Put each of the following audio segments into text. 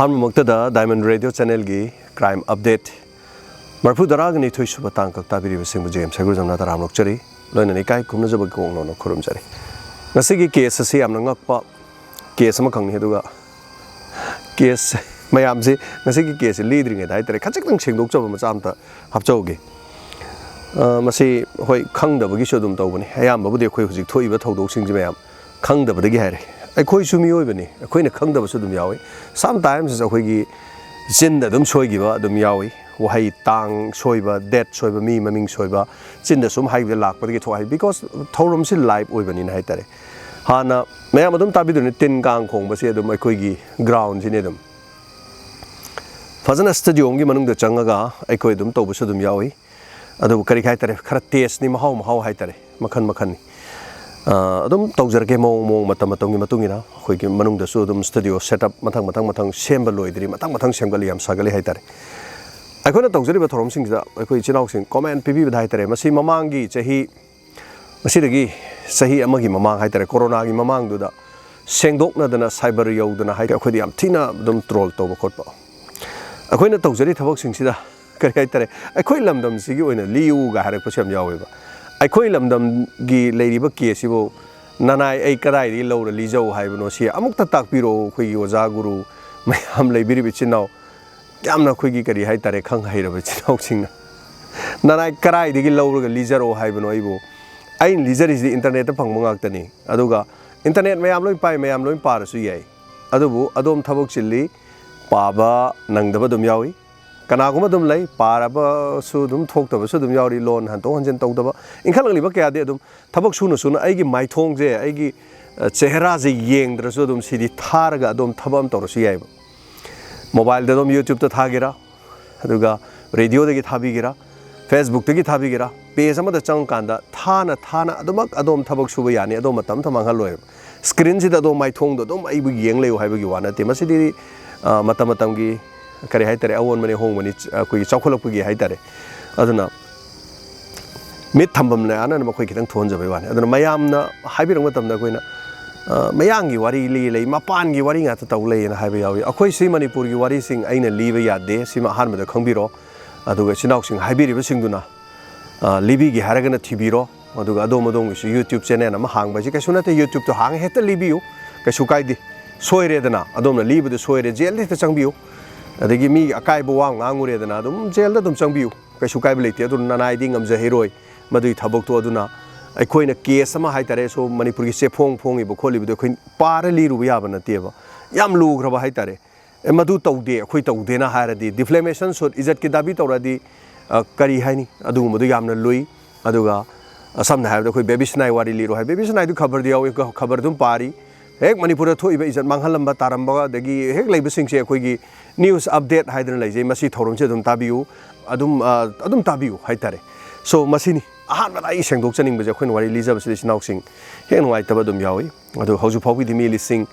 Ahmad diamond radio channel की crime update मरफू दरागनी थोइसुब तांग कक्ताबिरिब Singh James सगुरजमना तराम लोकचरी लोइना निकाय खुमनजब गोंगनो खुरुमजरी ngasi case asi yamna ngakpa case ama khangni aduga case mayam se ngasi case leadring dai tare khachak sengdok chaba macha amta hapchauge masi hoi khangdabagi sodum tawbani ayam babu de khoi hujik thoiba thodok sing mayam khangdabadagi haire अखोई सुमी होइबनी अखोइना खंगदबसु दुम यावे sometimes अखोइगी जिन्दा दुम सोइगिबा दुम यावे वहाई तांग सोइबा date सोइबा मी ममिंग सोइबा जिन्दा सुम highway लाकपदगी थोहाइ because थौरम सि live ओइबनी ना हाइतारे हाना मयाम दुम ताबिदुनि तिन गांग खोंबसे दुम अखोइगी ग्राउंड जिने दुम फजना स्टूडियो की मनुंग चंगा अखोइ दुम तौबसु दुम यावे अदु करि हाइतारे खरा टेस्ट नि महौ महौ हाइतारे मखन मखन अदुम तौजरके मोंग मतम मतुंगिना अखोइगी मनुंगदसु अदुम स्टूडियो सेटअप मथंग सेम्बा लोइदरी मथंग सेमगली याम सागली हाइतारे अखोइना तौजरिबा थोरमसिंगदा अखोइ चिनाउसिंग कमेंट पिबिबा हाइतारे मसि ममांगी चही मसिदगी चही अमगी ममांग हाइतारे कोरोना की ममांगदुदा सेंगदोकनदना साइबर यौदना हाइ अखोइदि याम थिना अदुम ट्रोल तौबा खोटबा अखोइना तौजरि थबकसिंगसिदा करि हाइतारे अखोइ लमदम सिगी ओइना लियुगा हारकपसि याम यावेबा अखोइ लमदम गी लेरिबा केसिबो ननाय ऐ कदाइदि लौरा लिजौ हाइबनो सि अमुक्ता ताकपिरो खोइ ओजा गुरु मयाम लेबिरिबि चिनाव यामना खोइगी करि हाइतारे खंग हाइरबा चिनावसिंग ननाय कदाइदि लौरगा लिजरो हाइबनो आइबो आइन लिजरिसि इंटरनेट फंगबो गाक्तनी अदुगा इंटरनेट मयाम लोइ पाइ मयाम लोइ पारसु याइ अदुबु अदोम थबक चिल्ली पाबा नंगदबा दुम यावि कनागुम दुम लै पारबसु दुम थोक्तबसु दुम यावरि लोन हंतो हंजन तौदबा इंखलंगलिबा कयादे अदुम थबक सुनु सुनु आइगी माइथोंग जे आइगी चेहरा जे येंगद्रसु दुम सिदि थारगा अदुम थबम तौरसु याइबा मोबाइल दम यूट्यूब तो थागेरा अदुगा रेडियो दगी थाबिगेरा फेसबुक दगी थाबिगेरा पेज अमदा चंग कांदा थाना अदुमक अदोम थबक सुबा यानि अदोम मतम थमंगल लोय स्क्रीन सिदा अदोम माइथोंग दो अदोम आइबु येंग लेउ हाइबगी वानते मसिदि मतम मतमगी करी हाइतारे अवन मने होंग मनी कोई चौखलपगी हाइतारे अदुना मित थंबमने आनन मखोइ खितंग थोनजबे वाने अदुना मयामना हाइबिरंग मतमना कोइना मयांगी वारी ली मपानगी वारी ngata tau lei na haiba yawi akhoi si manipur gi wari sing aina liba yade sima han mada khangbiro aduga chinauk sing haibiriba singduna libi gi haragana thibiro aduga adom gi youtube channel ama hangba ji kaisuna te youtube to hang heta libiu kaisu kaidi soire dana adom na liba de soire jel de changbiu adagi mi akai bo wang ngure dana adum jel da dum changbiu kaisu kaiba leite adu nanai ding amja heroi madui thabok to aduna अखोइना case अमा हाइतारे सो मणिपुर की सेफोंग फोंगिबो खोलिबदो अखोइ पार लिरुबा याबा नतेबा याम लुग्रबा हाइतारे मधु तौदे अखोइ तौदेना हारदि डिफ्लेमेशन suit इज्जत की दाबी तौरदि करी हाइनी अदुगुमदो यामना Louis अदुगा असमना हाइबदो अखोइ बेबिसनाइ वारी लिरो हाइ बेबिसनाइ दु खबर दियाव खबर दुम पारी हेक मणिपुर थोइबा इज्जत मांगहलंबा तारंबा दगी हेक लैबसिंगसे अखोइगी न्यूज़ अपडेट हाइदन लैजे मसी थौरमसे दुम ताबियु अदुम ताबियु हाइतारे सो मसीनी अहान बदाई सेंगदोक चनिंग बजे अखोइन वारी लिजबसे सिनाउसिंग हे नुवाइतबा दुम यावी अदु हौजु फाउगी मी लिसिंग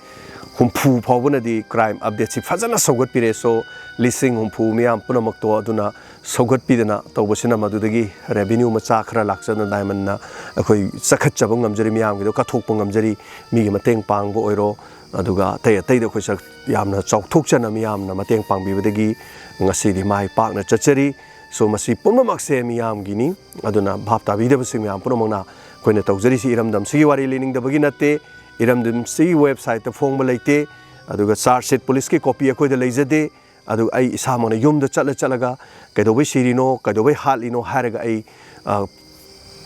हुमफु फाउबनदी क्राइम अपडेट सि फजना सौगत पिरे सो लिसिंग हुमफु मियाम पुनमक्तो अदुना सौगत पिदना तौबसिना मदुदगी रेवेन्यू मचा खरा लाक्सन डायमंड अखोइ सखतचब ngamjari मियाम गिदो कथोकप ngamjari मिगी मतेंग पांगबो ओइरो अदुगा तै खoi sak यामना चौथोकचना मियामना मतेंग पांगबिबदगी ngasi माइ पाकना चचरी सो मसी पुनमक्से मियाम गिनी अदुना भाप ताबिदबसिंग मियाम पुनमंगना कोइना तौजरिसि इरमदम सिगी वारी लेनिंगदबगी नते इरमदम सिगी वेबसाइट त फोंगबा लेते अदुगा चार्जशीट पुलिस की कॉपी अखोइदा लेजदे अदु आई इसामने युमदा चलगा कैदोबै सिरिनो कैदोबै हालिनो हारगा आई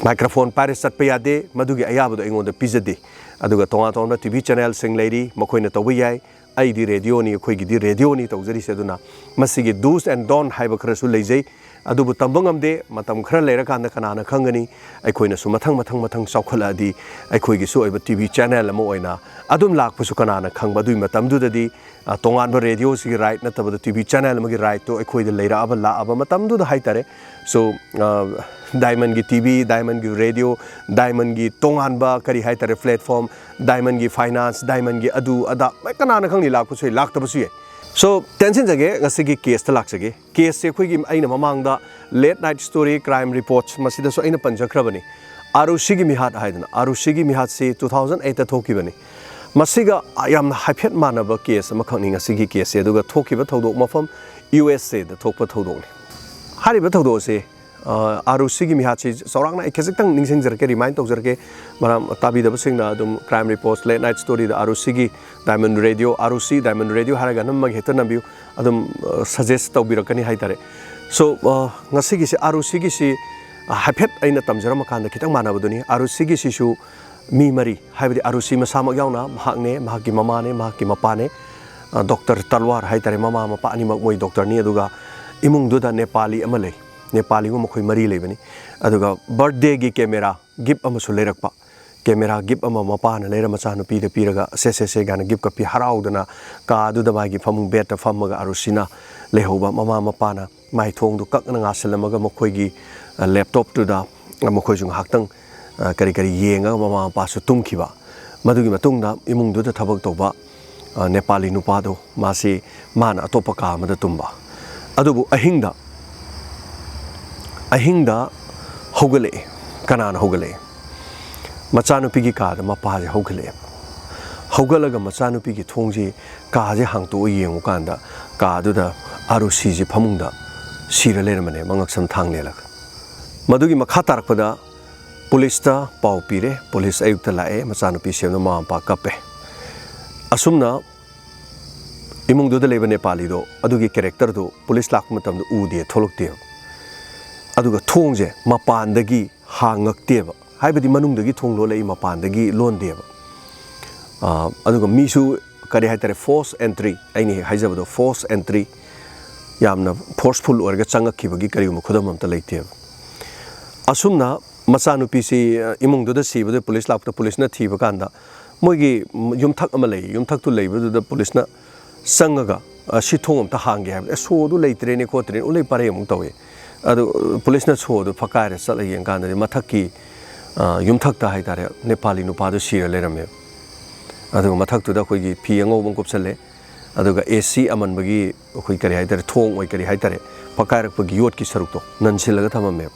माइक्रोफोन पारे चटपा यादे मदुगी अयाबदो एंगोंदा पिजदे अदुगा तोंगा टीवी चैनल सिंग लेरी मखोइना तौबै याय आईदी रेडियो नि अखोइगी रेडियो नि तौजरिसे अदुना मसिगी डूस एंड डोंट हाइबा खरसु लेजै अदुबु तंबंगमदे मतम खरा लेरकांदा कनाना खंगनी अखोइनासु मथंग चौखलादी अखोइगिसु ओइबा टीवी चैनल अमा ओइना अदुम लाखपुसु कनाना खंबा दुई मतमदुददी तोंगानबा रेडियो सिगी राइट नतबदा टीवी चैनल अमगी राइट तो अखोइदा लेराबा लाबा मतमदुदा हाइतारे सो डायमंड की टीवी डायमंड की रेडियो डायमंड की तोंगानबा करी हाइतारे प्लेटफॉर्म डायमंड की फाइनेंस डायमंड की अदु अदा कनाना खंगनी लाखपुसु लाक्तबसु ये सो टेंशन जगे ngasi case ta laksage case से खोई aina mamangda late night story crime reports masida so aina panjakrabani arushi gi mihat haidana arushi gi mihat se 2008 ta thokibani मसिगा यामना हाइफेट मानब केस अमखंग ngasi केस अदुगा थोकिबा थौदोक मफम USA दा थोकपा थौदोकनि हारिबा थौदोकसे ROC की मिहाची सौरांगना खिजक्तंग निंगसिंगजरके रिमाइंड तौजरके मराम ताबीदबसिंगना अदुम crime reports late night story दा ROC की डायमंड रेडियो हारगा नम्मगे हेक्टर नम्बियु अदुम सजेस्ट तौबिरकनी हाइतारे सो ngasi की से ROC की से हाइफेट अइना तमजरम कांदा खितंग मानबदुनी ROC की सिसु मी मरी हाइबदि ROC मसामक यावना महाकने महाकी ममाने महाकी मपाने डॉक्टर तलवार हाइतारे ममा मपा अनिमक मोय डॉक्टर नि अदुगा इमुंगदुदा नेपाली अमले नेपाली को मखोई मरी लेबनी अदुगा बर्थडे की कैमेरा गिफ्ट अमसु लेरकपा कैमेरा गिफ्ट अमा मपाना लेर मचा नुपी दे पीरगा से गाना गिफ्ट कपी हराउदना का दुदा बागी फमुंग बेट फमगा अरुसिना लेहोबा ममा मपाना माइ थोंदु ककना ngaselamaga मखोईगी लैपटॉप तुदा मखोई जुंग हाक्तंग करी करी येंगा ममा मपा सु तुंगखिबा मदुगी मतुंगदा इमुंगदुदा थबक तौबा नेपाली नुपादो मासे माना अतोपा का अमदा तुम्बा अदुबु अहिंगदा होगले कनान होगले मचानुपी की काद मपाजे होगले होगलगा मचानुपी की थोंजे काजे हांगतो येंगु कांदा कादुदा ROC जी फमुंगदा सिर लेरमने मंगक्सम थांगलेलग मदुगी मखा तारकपदा पुलिसता पाउ पीरे पुलिस अयुक्त लाए मचानुपी सेनो मापा कपे असुमना इमुंगदुदा लेबा नेपाली दो अदुगी कैरेक्टर दो पुलिस लाक मतम दो उदे थोलकते अदुगा थोंजे मपानदगी हांगक्तेबा हाइबदि मनुंगदगी थोंग लोलै मपानदगी लोनदेबा अदुगा मीसु करी हाइतरे फोर्स एंट्री आइनि हाइजबदो फोर्स एंट्री यामना फोर्सफुल ओरगा चंगखिबगी करिगुम खुदम अमता लैतेबा असुमना मचानुपीसी इमुंगदुदा सिबदो पुलिस लाकता पुलिसना थीबा कांदा मोइगी युमथक अमा लै युमथकतु लैबदुदा पुलिसना संगगा सिथोंग अमता हांगे हाइबदो सोदु लैत्रेने खोत्रेने उलै पारे अमुक तवे अदु पुलिसना सोदु फकारे चला येंगानदि मथक्की युमथक्ता हाइतारे नेपाली नुपादो सिर लेरमे अदु मथक्तुदा खोइगी फी अंगौबं कुपसले अदुगा AC अमनबगी खोइ करी हाइतारे थोंग ओइ करी हाइतारे फकायरकपगी योटकी सरुक्तो ननसिलगा थममे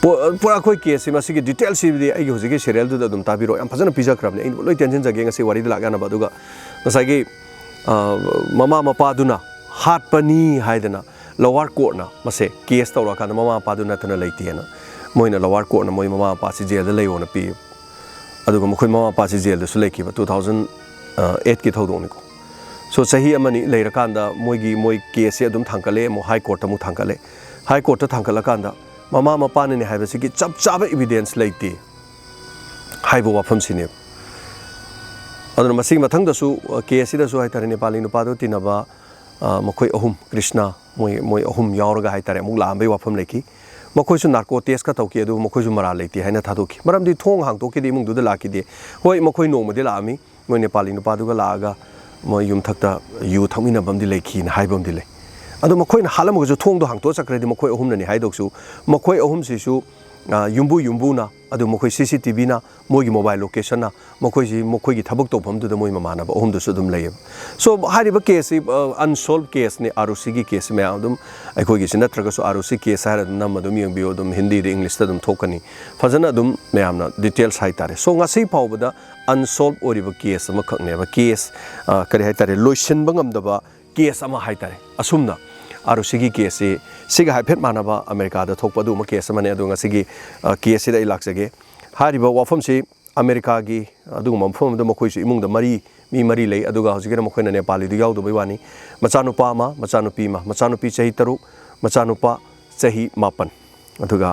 पूरा कोई केस मसिगी डिटेल सिबदि आइगी होजिगी सीरियल दुदा दुम ताबिरो याम फजन पिजाख्रबने इन लोइ टेंशन जगे ngasi वारिद लागाना बदुगा ngsaigi ममा मपादुना हाटपनी हाइदना लोअर कोर्ट ना मसे केस तौरा कान ममा मपादुना तना लैतेना मोइना लोअर कोर्ट ना मोइ ममा मपासी जेल दा लैयोना पि अदुगा मखोइ ममा मपासी जेल दा सुलैखिबा 2008 की थौदोनिको सो सही अमनी लैरकांदा मोइ केस से अदुम थांकले मो हाई कोर्ट मु थांकले हाई कोर्ट थांकला कांदा ममा मपाने हाइबसिगी चप चाबा एविडेंस लैते हाइबो वाफम सिने अदुना मसिग मथंगदसु केस सिदसु हाइतारे नेपाली नुपादो तिनबा मखोइ अहुम कृष्णा मोइ अहुम यावरगा हाइतारे मुक लांबे वाफम लेखि मखोइसु नार्को टेस्ट का तौकी अदु मखोइसु मरा लेति हाइना थादोखि मरमदि थोंग हांगतोकि दि मुंगदुदा लाकिदि होय मखोइ नोमदि लामी मोइ नेपाली नुपादुगा लागा मोइ युमथक्ता यु थमिना बमदि लेखि ना हाइबमदि ले अदु मखोइना हालमगजु थोंगदो हांगतो चक्रदि मखोइ अहुमननि हाइदोकसु मखोइ अहुम सिसु युम्बुना अदु मखोइ CCTV ना मोइगी मोबाइल लोकेशन ना मखोइगी थबक तौफमदुदा मोइ ममानबा अहुमदुसु दुम लैय सो हारिबा केस अनसॉल्व केस ने ROC की केस में अदुम अखोइगी सिनत्रगसु ROC केस हार नम अदुम यंबियो अदुम हिंदी दे English अदुम थोकनी फजन अदुम मैमना details हाइतारे so ngasi फावबदा unsolved ओरिबा case अमा खकनेबा केस करि हाइतारे लोइसनबा ngमदबा केस अमा हाइतारे असुमना ROC की केस से सिगा हाइफेट मानबा अमेरिका दा थोकपदु म केस मने अदु ngasi केस से लाक्सगे हारिबा वाफम से अमेरिका की अदु मफम द मखोइसु इमुंग द मरी लै अदुगा हजिगे मखोइना नेपाली दु यावदो बैवानी मचानुपा मा मचानुपी चही 3 मचानुपा चही 9 अदुगा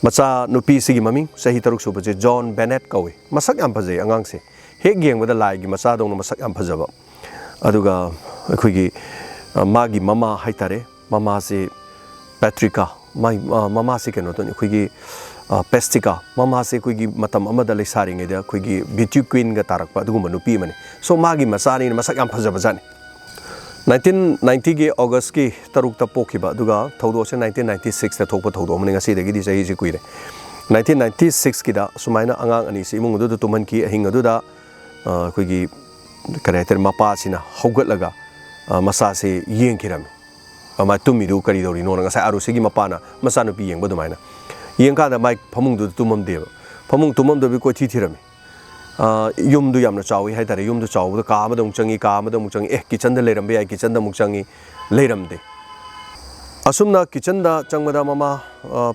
मचानुपी सिगी ममिंग चही 3 सुबजे जॉन बेनेट कवे मसक याम फजै अंगांग से हेक गेंगबदा लाइगी मचा दौन मसक याम फजबा अदुगा अखोइगी मागी ममा हाइतारे ममा से पैट्रिका ममा से कनो तो अखोइगी पेस्टिका ममा से कोई मतम अमदा लेसारिंगेदा अखोइगी ब्यूटी क्वीन गा तारकपा अदुगुम नुपी मने सो मागी मसानी मसक याम फजबजानी 1990 के अगस्त की 3 ता पोखिबा अदुगा थौदो से 1996 ता थोकपा थौदो मने ngasi दगी दि सही जे कुइरे 1996 की दा सुमाइना अंगांग अनि से इमुंग दु तुमन की अहिंग अदुदा अखोइगी करेक्टर मपा सिना हौगतलगा मसा से येंखिरम अमा तुमिदु करी दौरी नोना ngasa ROC की मपाना मसानुपी येंगबा दुमाइना येंका दा माइक फमुंग दु तुमम देव फमुंग तुमम दबि कोइ थी थिरमी ꯌꯨꯝꯗꯨ ꯌꯥꯝꯅ ꯆꯥꯎꯏ ꯍꯥꯏꯇꯥꯔꯦ ꯌꯨꯝꯗꯨ ꯆꯥꯎꯕꯗ ꯀꯥ ꯑꯃꯗ ꯑꯃꯨꯛ ꯆꯪꯏ ꯀꯥ ꯑꯃꯗ ꯑꯃꯨꯛ ꯆꯪꯏ ꯀꯤꯆꯟꯗ ꯂꯩꯔꯝꯕ ꯌꯥꯏ ꯀꯤꯆꯟꯗ ꯑꯃꯨꯛ ꯆꯪꯏ ꯂꯩꯔꯝꯗꯦ ꯑꯁꯨꯝꯅ ꯀꯤꯆꯟꯗ ꯆꯪꯕꯗ ꯃꯃꯥ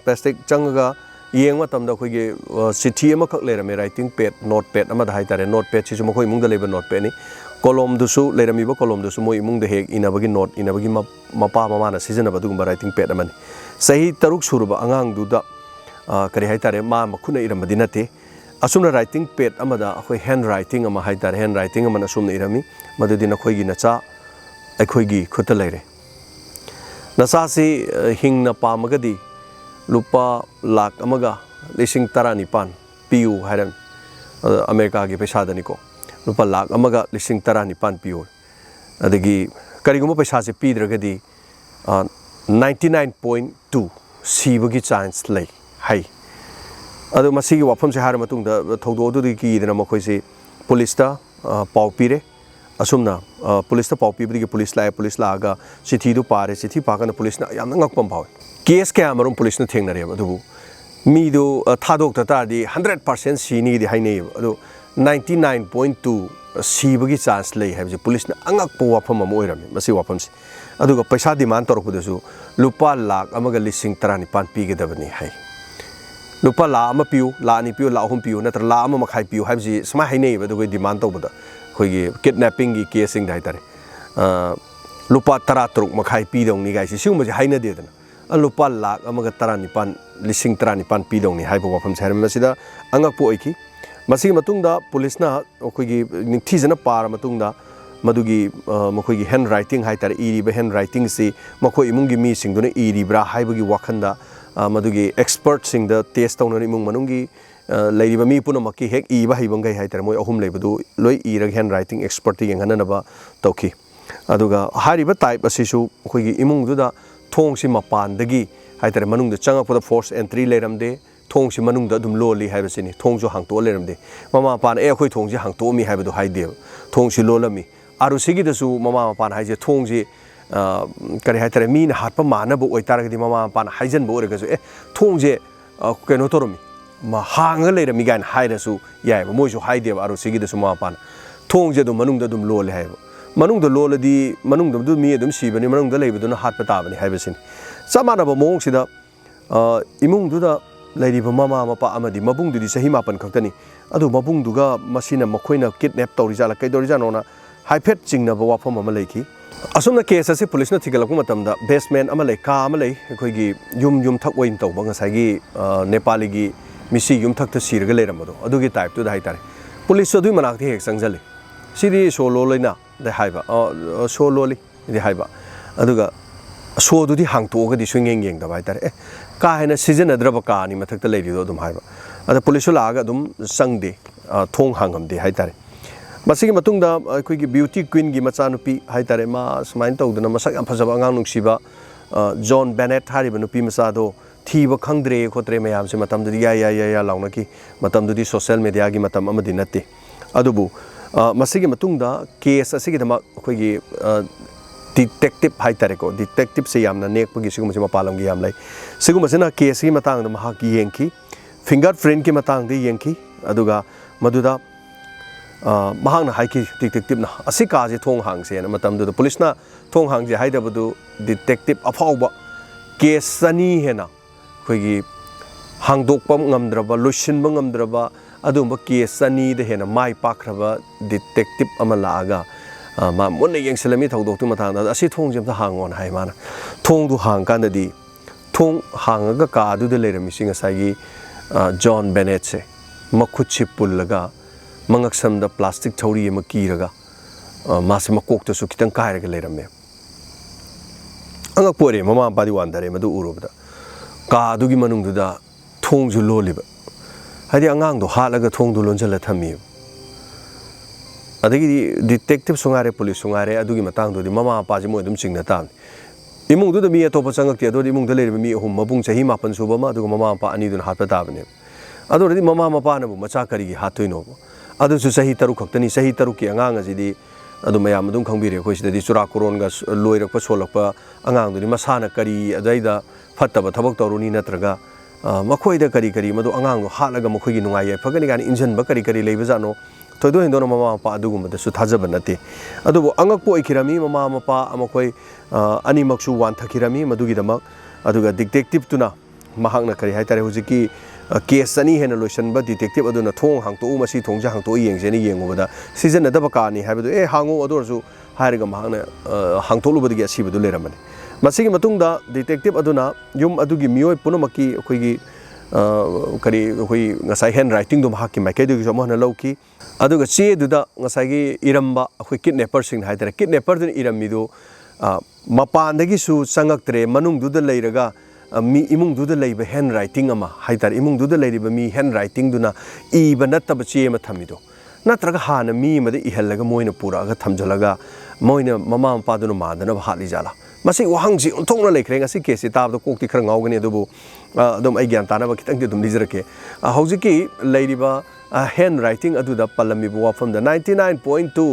ꯄ꯭ꯂꯥꯁꯇꯤꯛ ꯆꯪꯉꯒ ꯌꯦꯡꯕ ꯃꯇꯝꯗ ꯑꯩꯈꯣꯏꯒꯤ ꯆꯤꯊꯤ ꯑꯃꯈꯛ ꯂꯩꯔꯝꯃꯦ ꯔꯥꯏꯇꯤꯡ ꯄꯦꯗ ꯅꯣꯠ ꯄꯦꯗ ꯑꯃꯗ ꯍꯥꯏꯇꯥꯔꯦ ꯅꯣꯠ ꯄꯦꯗꯁꯤꯁꯨ ꯃꯈꯣꯏ ꯏꯃꯨꯡꯗ ꯂꯩꯕ ꯅꯣꯠ ꯄꯦꯗꯅꯤ ꯀꯣꯂꯣꯝꯗꯨꯁꯨ ꯂꯩꯔꯝꯃꯤꯕ ꯀꯣꯂꯣꯝꯗꯨꯁꯨ ꯃꯣꯏ ꯏꯃꯨꯡꯗ ꯍꯦꯛ ꯏꯅꯕꯒꯤ ꯅꯣꯠ ꯏꯅꯕꯒꯤ ꯃꯄꯥ ꯃꯃꯥꯅ ꯁꯤꯖꯤꯟꯅꯕ ꯑꯗꯨꯒꯨꯝꯕ ꯔꯥꯏꯇꯤꯡ ꯄꯦꯗ ꯑꯃꯅꯤ ꯆꯍꯤ 6 ꯁꯨꯔꯕ ꯑꯉꯥꯡꯗꯨꯗ ꯀꯔꯤ ꯍꯥꯏꯇꯥꯔꯦ ꯃꯥ ꯃꯈꯨꯠꯅ ꯏꯔꯝꯕꯗꯤ ꯅꯠꯇꯦ ꯑꯁꯨꯝꯅ ꯔꯥꯏꯇꯤꯡ ꯄꯦꯗ ꯑꯃꯗ ꯑꯩꯈꯣꯏ ꯍꯦꯟ ꯔꯥꯏꯇꯤꯡ ꯑꯃ ꯍꯥꯏꯇꯥꯔꯦ ꯍꯦꯟ ꯔꯥꯏꯇꯤꯡ ꯑꯃꯅ ꯑꯁꯨꯝꯅ ꯏꯔꯝꯃꯤ ꯃꯗꯨꯗꯤ ꯅꯈꯣꯏꯒꯤ ꯅꯆꯥ ꯑꯩꯈꯣꯏꯒꯤ ꯈꯨꯠꯇ ꯂꯩꯔꯦ ꯅꯆꯥꯁꯤ ꯍꯤꯡꯅ ꯄꯥꯝꯃꯒꯗꯤ ꯂꯨꯄꯥ 1,19,000 ꯄꯤꯌꯨ ꯍꯥꯏꯔꯝꯃꯤ ꯑꯃꯦꯔꯤꯀꯥꯒꯤ ꯄꯩꯁꯥꯗꯅꯤꯀꯣ ꯂꯨꯄꯥ 1,19,000 ꯄꯤꯌꯨ ꯑꯗꯒꯤ ꯀꯔꯤꯒꯨꯝꯕ ꯄꯩꯁꯥꯁꯦ ꯄꯤꯗ꯭ꯔꯒꯗꯤ 99.2 ꯁꯤꯕꯒꯤ ꯆꯥꯟꯁ ꯂꯩ ꯍꯥꯏ ꯑꯗꯣ ꯃꯁꯤꯒꯤ ꯋꯥꯐꯝꯁꯦ ꯍꯥꯏꯔ ꯃꯇꯨꯡꯗ ꯊꯧꯗꯣꯛ ꯑꯗꯨꯗꯒꯤ ꯀꯤꯗꯅ ꯃꯈꯣꯏꯁꯤ ꯄꯨꯂꯤꯁꯇ ꯄꯥꯎ ꯄꯤꯔꯦ ꯑꯁꯨꯝꯅ ꯄꯨꯂꯤꯁꯇ ꯄꯥꯎ ꯄꯤꯕꯗꯒꯤ ꯄꯨꯂꯤꯁ ꯂꯥꯛꯑꯒ ꯆꯤꯊꯤꯗꯨ ꯄꯥꯔꯦ ꯆꯤꯊꯤ ꯄꯥꯀꯥꯟꯗ ꯄꯨꯂꯤꯁꯅ ꯌꯥꯝꯅ ꯉꯛꯄ ꯑꯃ ꯐꯥꯎꯏ ꯀꯦꯁ ꯀꯌꯥꯃꯔꯨꯝ ꯄꯨꯂꯤꯁꯅ ꯊꯦꯡꯅꯔꯦꯕ ꯑꯗꯨꯕꯨ ꯃꯤꯗꯨ ꯊꯥꯗꯣꯛꯇ ꯇꯥꯔꯗꯤ 100% ꯁꯤꯅꯤꯗꯤ ꯍꯥꯏꯅꯩꯌꯦꯕ ꯑꯗꯣ 99.2 ꯁꯤꯕꯒꯤ ꯆꯥꯟꯁ ꯂꯩ ꯍꯥꯏꯕꯁꯦ ꯄꯨꯂꯤꯁꯅ ꯑꯉꯛꯄ ꯋꯥꯐꯝ ꯑꯃ ꯑꯣꯏꯔꯝꯃꯤ ꯃꯁꯤ ꯋꯥꯐꯝꯁꯦ ꯑꯗꯨꯒ ꯄꯩꯁꯥ ꯗꯤꯃꯥꯟ ꯇꯧꯔꯛꯄꯗꯁꯨ ꯂꯨꯄꯥ 1,19,000 ꯄꯤꯒꯗꯕꯅꯤ ꯍꯥꯏ ꯂꯨꯄꯥ 1,00,000 ꯄꯤꯌꯨ 1,00,000 ꯄꯤꯌꯨ 1,00,000 ꯄꯤꯌꯨ ꯅꯠꯇ꯭ꯔꯒ 1,50,000 ꯄꯤꯌꯨ ꯍꯥꯏꯕꯁꯤ ꯁꯨꯃꯥꯏꯅ ꯍꯥꯏꯅꯩꯌꯦꯕ ꯑꯗꯨꯒ ꯗꯤꯃꯥꯟ ꯇꯧꯕꯗ ꯑꯩꯈꯣꯏꯒꯤ ꯀꯤꯗꯅꯦꯄꯤꯡꯒꯤ ꯀꯦꯁꯁꯤꯡꯗ ꯍꯥꯏꯇꯥꯔꯦ ꯂꯨꯄꯥ 13,500 ꯄꯤꯗꯧꯅꯤ ꯒꯥꯏꯁꯤ ꯁꯤꯒꯨꯝꯕꯁꯦ ꯍꯥꯏꯅꯗꯦꯗꯅ ꯂꯨꯄꯥ 1,19,000 ꯄꯤꯗꯧꯅꯤ ꯍꯥꯏꯕ ꯋꯥꯐꯝꯁꯦ ꯍꯥꯏꯔꯝꯃꯤ ꯃꯁꯤꯗ ꯑꯉꯛꯄ ꯑꯣꯏꯈꯤ ꯃꯁꯤꯒꯤ ꯃꯇꯨꯡꯗ ꯄꯨꯂꯤꯁꯅ ꯑꯩꯈꯣꯏꯒꯤ ꯅꯤꯡꯊꯤꯖꯅ ꯄꯥꯔ ꯃꯇꯨꯡꯗ ꯃꯗꯨꯒꯤ ꯃꯈꯣꯏꯒꯤ ꯍꯦꯟ ꯔꯥꯏꯇꯤꯡ ꯍꯥꯏꯇꯥꯔꯦ ꯏꯔꯤꯕ ꯍꯦꯟ ꯔꯥꯏꯇꯤꯡꯁꯤ ꯃꯈꯣꯏ ꯏꯃꯨꯡꯒꯤ ꯃꯤꯁꯤꯡꯗꯨꯅ ꯏꯔꯤꯕ꯭ꯔꯥ ꯍꯥꯏꯕꯒꯤ ꯋꯥꯈꯟꯗ ꯃꯗꯨꯒꯤ ꯑꯦꯛꯁꯄꯔꯠꯁꯤꯡꯗ ꯇꯦꯁ ꯇꯧꯅꯔꯤ ꯏꯃꯨꯡ ꯃꯅꯨꯡꯒꯤ ꯂꯩꯔꯤꯕ ꯃꯤ ꯄꯨꯝꯅꯃꯛꯀꯤ ꯍꯦꯛ ꯏꯕ ꯍꯩꯕꯈꯩ ꯍꯥꯏꯇꯥꯔꯦ ꯃꯣꯏ 3 ꯂꯩꯕꯗꯨ ꯂꯣꯏ ꯏꯔꯒ ꯍꯦꯟ ꯔꯥꯏꯇꯤꯡ ꯑꯦꯛꯁꯄꯔꯠꯇ ꯌꯦꯡꯍꯟꯅꯅꯕ ꯇꯧꯈꯤ ꯑꯗꯨꯒ ꯍꯥꯏꯔꯤꯕ ꯇꯥꯏꯞ ꯑꯁꯤꯁꯨ ꯑꯩꯈꯣꯏꯒꯤ ꯏꯃꯨꯡꯗꯨꯗ ꯊꯣꯡꯁꯤ ꯃꯄꯥꯟꯗꯒꯤ ꯍꯥꯏꯇꯥꯔꯦ ꯃꯅꯨꯡꯗ ꯆꯪꯉꯛꯄꯗ ꯐꯣꯔꯁ ꯑꯦꯟꯇ꯭री ꯂꯩꯔꯝꯗꯦ ꯊꯣꯡꯁꯤ ꯃꯅꯨꯡꯗ ꯑꯗꯨꯝ ꯂꯣꯜꯂꯤ ꯍꯥꯏꯕꯁꯤꯅꯤ ꯊꯣꯡꯁꯨ ꯍꯥꯡꯇꯣꯛꯑ ꯂꯩꯔꯝꯗꯦ ꯃꯃꯥ ꯃꯄꯥꯅ ꯑꯩꯈꯣꯏ ꯊꯣꯡꯁꯤ ꯍꯥꯡꯇꯣꯛꯑꯝꯃꯤ ꯍꯥꯏꯕꯗꯨ ꯍꯥꯏꯗꯦꯕ ꯊꯣꯡꯁꯤ ꯂꯣꯜꯂꯝꯃꯤ ꯑꯥꯔꯨꯁꯤꯒꯤꯗꯁꯨ ꯃꯃꯥ ꯃꯄꯥꯅ ꯍꯥꯏꯁꯦ ꯊꯣꯡꯁꯤ ꯀꯔꯤ ꯍꯥꯏꯇꯥꯔꯦ ꯃꯤꯅ ꯍꯥꯠꯄ ꯃꯥꯟꯅꯕ ꯑꯣꯏꯇꯥꯔꯒꯗꯤ ꯃꯃꯥ ꯃꯄꯥꯅ ꯍꯥꯏꯖꯟꯕ ꯑꯣꯏꯔꯒꯁꯨ ꯊꯣꯡꯁꯦ ꯀꯩꯅꯣ ꯇꯧꯔꯝꯃꯤ ꯍꯥꯡꯉꯒ ꯂꯩꯔꯝꯃꯤ ꯀꯥꯏꯅ ꯍꯥꯏꯔꯁꯨ ꯌꯥꯏꯑꯕ ꯃꯣꯏꯁꯨ ꯍꯥꯏꯗꯦꯕ ꯑꯥꯔꯨꯁꯤꯒꯤꯗꯁꯨ ꯃꯃꯥ ꯃꯄꯥꯅ ꯊꯣꯡꯁꯦ ꯑꯗꯨꯝ ꯃꯅꯨꯡꯗ ꯑꯗꯨꯝ ꯂꯣꯜꯂꯦ ꯍꯥꯏꯕ ꯃꯅꯨꯡꯗ ꯂꯣꯜꯂꯗꯤ ꯃꯅꯨꯡꯗ ꯃꯤ ꯑꯗꯨꯝ ꯁꯤꯕꯅꯤ ꯃꯅꯨꯡꯗ ꯂꯩꯕꯗꯨꯅ ꯍꯥꯠꯄ ꯇꯥꯕꯅꯤ ꯍꯥꯏꯕꯁꯤꯅꯤ ꯆꯞ ꯃꯥꯟꯅꯕ ꯃꯑꯣꯡꯁꯤꯗ ꯏꯃꯨꯡꯗꯨꯗ ꯂꯩꯔꯤꯕ ꯃꯃꯥ ꯃꯄꯥ ꯑꯃꯗꯤ ꯃꯕꯨꯡꯗꯨꯗꯤ ꯆꯍꯤ 9 ꯈꯛꯇꯅꯤ ꯑꯗꯨ ꯃꯕꯨꯡꯗꯨꯒ ꯃꯁꯤꯅ ꯃꯈꯣꯏꯅ ꯀꯤꯗꯅꯦꯞ ꯇꯧꯔꯤꯖꯥꯠꯂꯥ ꯀꯩꯗꯧꯔꯤꯖꯥꯠꯅꯣꯅ ꯍꯥꯏꯐꯦꯠ ꯆꯤꯡꯅꯕ ꯋꯥꯐꯝ ꯑꯃ ꯂꯩꯈꯤ ꯑꯁꯨꯝꯅ ꯀꯦꯁ ꯑꯁꯤ ꯄꯨꯂꯤꯁꯅ ꯊꯤꯒꯠꯂꯛꯄ ꯃꯇꯝꯗ ꯕꯦꯁꯃꯦꯟ ꯑꯃ ꯂꯩ ꯀꯥ ꯑꯃ ꯂꯩ ꯑꯩꯈꯣꯏꯒꯤ ꯌꯨꯝꯊꯛ ꯑꯣꯏꯅ ꯇꯧꯕ ꯉꯁꯥꯏꯒꯤ ꯅꯦꯄꯥꯂꯤꯒꯤ ꯃꯤꯁꯤ ꯌꯨꯝꯊꯛꯇ ꯁꯤꯔꯒ ꯂꯩꯔꯝꯕꯗꯣ ꯑꯗꯨꯒꯤ ꯇꯥꯏꯞꯇꯨꯗ ꯍꯥꯏꯇꯥꯔꯦ ꯄꯨꯂꯤꯁꯁꯨ ꯑꯗꯨꯒꯤ ꯃꯅꯥꯛꯇ ꯍꯦꯛ ꯆꯪꯁꯤꯜꯂꯤ ꯁꯤꯗꯤ ꯁꯣ ꯂꯣꯜꯂꯣꯏꯅ ꯍꯥꯏꯕ ꯁꯣ ꯂꯣꯜꯂꯤ ꯏꯗꯤ ꯍꯥꯏꯕ ꯑꯗꯨꯒ ꯁꯣꯗꯨꯗꯤ ꯍꯥꯡꯇꯣꯛꯑꯒꯗꯤ ꯁꯨꯡꯌꯦꯡ ꯌꯦꯡꯗꯕ ꯍꯥꯏꯇꯥꯔꯦ ꯀꯥ ꯍꯦꯟꯅ ꯁꯤꯖꯤꯟꯅꯗ꯭ꯔꯕ ꯀꯥꯅꯤ ꯃꯊꯛꯇ ꯂꯩꯔꯤꯗꯣ ꯑꯗꯨꯝ ꯍꯥꯏꯕ ꯑꯗ ꯄꯨꯂꯤꯁꯁꯨ ꯂꯥꯛꯑꯒ ꯑꯗꯨꯝ ꯆꯪꯗꯦ ꯊꯣꯡ ꯍꯥꯡꯉꯝꯗꯦ ꯍꯥꯏꯇꯥꯔꯦ ꯃꯁꯤꯒꯤ ꯃꯇꯨꯡꯗ ꯑꯩꯈꯣꯏꯒꯤ ꯕ꯭ꯌꯨꯇꯤ ꯀ꯭ꯋꯤꯟꯒꯤ ꯃꯆꯥꯅꯨꯄꯤ ꯍꯥꯏꯇꯥꯔꯦ ꯃꯥ ꯁꯨꯃꯥꯏꯅ ꯇꯧꯗꯅ ꯃꯁꯛ ꯌꯥꯝ ꯐꯖꯕ ꯑꯉꯥꯡ ꯅꯨꯡꯁꯤꯕ ꯖꯣꯟ ꯕꯦꯅꯦꯠ ꯍꯥꯏꯔꯤꯕ ꯅꯨꯄꯤ ꯃꯆꯥꯗꯣ ꯊꯤꯕ ꯈꯪꯗ꯭ꯔꯦ ꯈꯣꯠꯇ꯭ꯔꯦ ꯃꯌꯥꯝꯁꯦ ꯃꯇꯝꯗꯨꯗꯤ ꯌꯥ ꯂꯥꯎꯅꯈꯤ ꯃꯇꯝꯗꯨꯗꯤ ꯁꯣꯁꯤꯌꯦꯜ ꯃꯦꯗꯤꯌꯥꯒꯤ ꯃꯇꯝ ꯑꯃꯗꯤ ꯅꯠꯇꯦ ꯑꯗꯨꯕꯨ ꯃꯁꯤꯒꯤ ꯃꯇꯨꯡꯗ ꯀꯦꯁ ꯑꯁꯤꯒꯤꯗꯃꯛ ꯑꯩꯈꯣꯏꯒꯤ ꯗꯤꯇꯦꯛꯇꯤꯞ ꯍꯥꯏꯇꯥꯔꯦꯀꯣ ꯗꯤꯇꯦꯛꯇꯤꯞꯁꯦ ꯌꯥꯝꯅ ꯅꯦꯛꯄꯒꯤ ꯁꯤꯒꯨꯝꯕꯁꯦ ꯃꯄꯥꯟ ꯂꯝꯒꯤ ꯌꯥꯝ ꯂꯩ ꯁꯤꯒꯨꯝꯕꯁꯤꯅ ꯀꯦꯁꯀꯤ ꯃꯇꯥꯡꯗ ꯃꯍꯥꯛ ꯌꯦꯡꯈꯤ ꯐꯤꯡꯒꯔ ꯄ꯭ꯔꯤꯟꯠꯀꯤ ꯃꯇꯥꯡꯗ ꯌꯦꯡꯈꯤ ꯑꯗꯨꯒ ꯃꯗꯨꯗ ꯃꯍꯥꯛꯅ ꯍꯥꯏꯈꯤ ꯗꯤꯇꯦꯛꯇꯤꯞꯅ ꯑꯁꯤ ꯀꯥꯁꯦ ꯊꯣꯡ ꯍꯥꯡꯁꯦꯅ ꯃꯇꯝꯗꯨꯗ ꯄꯨꯂꯤꯁꯅ ꯊꯣꯡ ꯍꯥꯡꯁꯦ ꯍꯥꯏꯗꯕꯗꯨ ꯗꯤꯇꯦꯛꯇꯤꯞ ꯑꯐꯥꯎꯕ ꯀꯦꯁ 2 ꯍꯦꯟꯅ ꯑꯩꯈꯣꯏꯒꯤ ꯍꯥꯡꯗꯣꯛꯄ ꯉꯝꯗ꯭ꯔꯕ ꯂꯣꯏꯁꯤꯟꯕ ꯉꯝꯗ꯭ꯔꯕ ꯑꯗꯨꯒꯨꯝꯕ ꯀꯦꯁ 2ꯗ ꯍꯦꯟꯅ ꯃꯥꯏ ꯄꯥꯛꯈ꯭ꯔꯕ ꯗꯤꯇꯦꯛꯇꯤꯞ ꯑꯃ ꯂꯥꯛꯑꯒ ꯃꯥ ꯃꯨꯟꯅ ꯌꯦꯡꯁꯤꯜꯂꯝꯃꯤ ꯊꯧꯗꯣꯛꯇꯨ ꯃꯇꯥꯡꯗ ꯑꯁꯤ ꯊꯣꯡꯁꯦ ꯑꯝꯇ ꯍꯥꯡꯉꯣꯅ ꯍꯥꯏ ꯃꯥꯅ ꯊꯣꯡꯗꯨ ꯍꯥꯡꯀꯥꯟꯗꯗꯤ ꯊꯣꯡ ꯍꯥꯡꯉꯒ ꯀꯥ ꯑꯗꯨꯗ ꯂꯩꯔꯝꯃꯤꯁꯤ ꯉꯁꯥꯏꯒꯤ ꯖꯣꯟ ꯕꯦꯅꯦꯠꯁꯦ ꯃꯈꯨꯠꯁꯤ ꯄꯨꯜꯂꯒ ꯃꯉꯛꯁꯝꯗ ꯄ꯭ꯂꯥꯁꯇꯤꯛ ꯊꯧꯔꯤ ꯑꯃ ꯀꯤꯔꯒ ꯃꯥꯁꯦ ꯃꯀꯣꯛꯇꯁꯨ ꯈꯤꯇꯪ ꯀꯥꯏꯔꯒ ꯂꯩꯔꯝꯃꯦ ꯑꯉꯛꯄ ꯑꯣꯏꯔꯦ ꯃꯃꯥ ꯃꯄꯥꯗꯤ ꯋꯥꯟꯗꯔꯦ ꯃꯗꯨ ꯎꯔꯨꯕꯗ ꯀꯥ ꯑꯗꯨꯒꯤ ꯃꯅꯨꯡꯗꯨꯗ ꯊꯣꯡꯁꯨ ꯂꯣꯜꯂꯤꯕ ꯍꯥꯏꯗꯤ ꯑꯉꯥꯡꯗꯣ ꯍꯥꯠꯂꯒ ꯊꯣꯡꯗꯣ ꯂꯣꯟꯁꯤꯜꯂ ꯊꯝꯃꯤꯕ ꯑꯗꯒꯤꯗꯤ ꯗꯤꯇꯦꯛꯇꯤꯞꯁꯨ ꯉꯥꯏꯔꯦ ꯄꯨꯂꯤꯁꯁꯨ ꯉꯥꯏꯔꯦ ꯑꯗꯨꯒꯤ ꯃꯇꯥꯡꯗꯨꯗꯤ ꯃꯃꯥ ꯃꯄꯥꯁꯤ ꯃꯣꯏ ꯑꯗꯨꯝ ꯆꯤꯡꯅ ꯇꯥꯕꯅꯤ ꯏꯃꯨꯡꯗꯨꯗ ꯃꯤ ꯑꯇꯣꯞꯄ ꯆꯪꯉꯛꯇꯦ ꯑꯗꯨꯗꯤ ꯏꯃꯨꯡꯗ ꯂꯩꯔꯤꯕ ꯃꯤ 3 ꯃꯕꯨꯡ ꯆꯍꯤ 9 ꯁꯨꯕ ꯑꯃ ꯑꯗꯨꯒ ꯃꯃꯥ ꯃꯄꯥ 2ꯗꯨꯅ ꯍꯥꯠꯄ ꯇꯥꯕꯅꯦꯕ ꯑꯗꯨ ꯑꯣꯏꯔꯗꯤ ꯃꯃꯥ ꯃꯄꯥꯅꯕꯨ ꯃꯆꯥꯀꯔꯤꯒꯤ ꯍꯥꯠꯇꯣꯏꯅꯣꯕ ꯑꯗꯨꯁꯨ ꯆꯍꯤ 3 ꯈꯛꯇꯅꯤ ꯆꯍꯤ 3ꯀꯤ ꯑꯉꯥꯡ ꯑꯁꯤꯗꯤ ꯑꯗꯨ ꯃꯌꯥꯝ ꯑꯗꯨꯝ ꯈꯪꯕꯤꯔꯦ ꯑꯩꯈꯣꯏ ꯁꯤꯗꯗꯤ ꯆꯨꯔꯥꯀꯣꯔꯣꯟꯒ ꯂꯣꯏꯔꯛꯄ ꯁꯣꯜꯂꯛꯄ ꯑꯉꯥꯡꯗꯨꯗꯤ ꯃꯁꯥꯅ ꯀꯔꯤ ꯑꯗꯩꯗ ꯐꯠꯇꯕ ꯊꯕꯛ ꯇꯧꯔꯨꯅꯤ ꯅꯠꯇ꯭ꯔꯒ मखोइदा करी करी मदो अंगांगो हालगा मखोइगी नुंगाई फगनी गानी इंजन बकरी करी लेबजानो थोइदो हिंदोनो mama Mopa अदुगुमदसु थाजब नते अदुबो अंगकपो इखिरमी mama Mopa मखोइ अनिमक्सु वानथखिरमी मदुगिदमक अदुगा detective तुना महांगना करी हाइतारे हुजिकी केस अनी हेना लोइसनबा डिटेक्टिव अदुना थोंग हांगतो मसी थोंगजा हांगतो येंगजेनी येंगोबदा सीजन नदब कानी हाइबदो ए हांगो अदोरसु हाइरगा महांगना हांगतोलुबदगी असीबदो लेरमने मसीगी मतुंगदा डिटेक्टिव अदुना युम अदुगी मियोय पुनमकी अखोइगी करी अखोइ ngасai हैंड राइटिंग दो महाकी माइकेदुगी समहना लौकी अदुगा चेदुदा ngасaiगी इरम्बा अखोइ किडनैपर सिंग हाइतारे किडनैपर दुन इरम्मिदो मपानदगिसु संगक्तरे मनुंगदुदा लेरगा मी इमुंगदुदा लेबा हैंड राइटिंग अमा हाइतारे इमुंगदुदा लेरिबा मी हैंड राइटिंग दुना इबा नत्तब चे मा थमिदो नत्रगा हाना मी मदे इहल्लगा मोइना पुरागा थमजलगा मोइना ममा मपादुना मादना हाली जाला मसी वहांगसी उन्थोंगना लेखरे ngasi केसी ताबदो कोक्ति खर गावगनी अदुबो अदुम आई ज्ञान तानाबा खितंग दुम लिजरके हौजिकी लेरिबा हैंड राइटिंग अदुदा पल्लमिबो वाफमदा 99.2